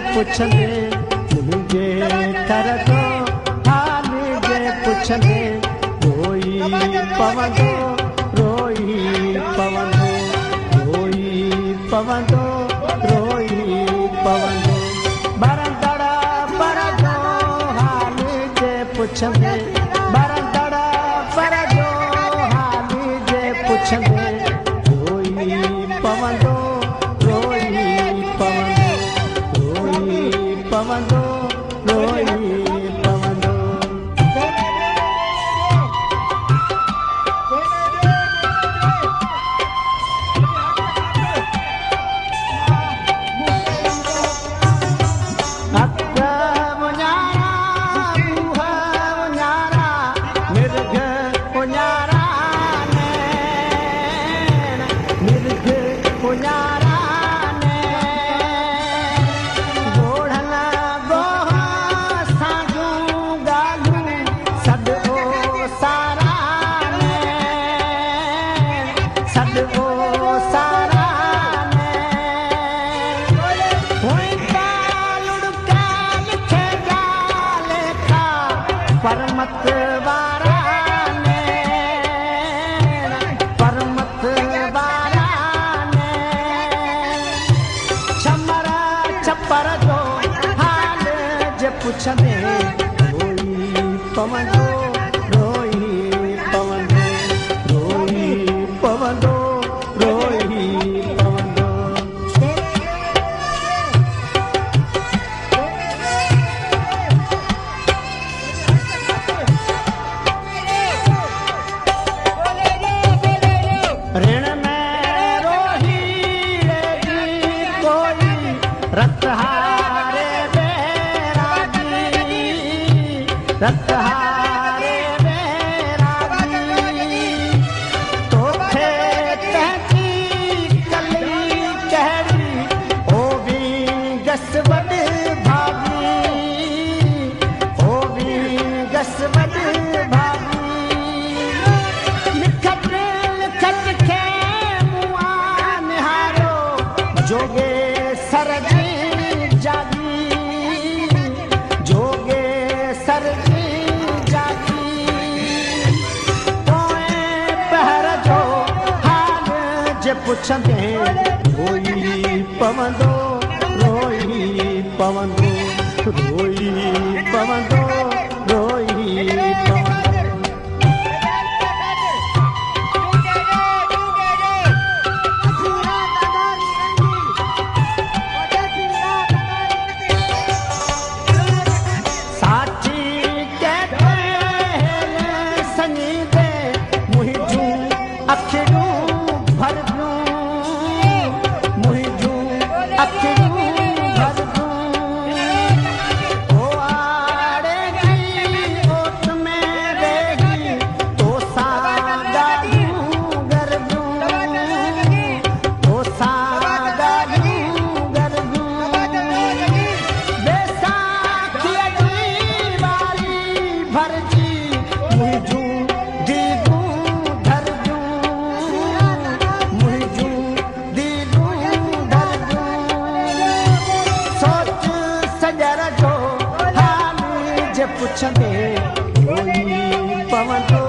पुछंदे मुझे कर दो हाल जे पुछंदे रोई पवंदो रोई पवंदो रोई पवंदो रोई पवंदो बरंदड़ा परजो हाल जे पुछंदे बरंदड़ा परजो हाल जे पुछंदे रोई पवंदो रोई पवंदो रोई पवंदो हक मुञारा मुह मुञारा मिर्ग मुञारा मिर्ग मुञारा परमत वारा ने परमत वारा ने छमरा छपर जो हाल जे पुछंदे रोई पवंदो रोई पवंदो रोई पवंदो रोई पवंदो ऋण में रोही रेगी कोई रतहारे बेरागी रतहारे बेरागी तोखे तहकी कली कहरी ओ भी गसवद भागी ओ भी गसवद भागी जोगे सरजी जागी जोगे सरजी जागी तोए पहर जो हाल जे पुछंदे रोई पवंदो रोई पवंदो रोई पवंदो रोई पवंदो पुछंदे रोई पवंदो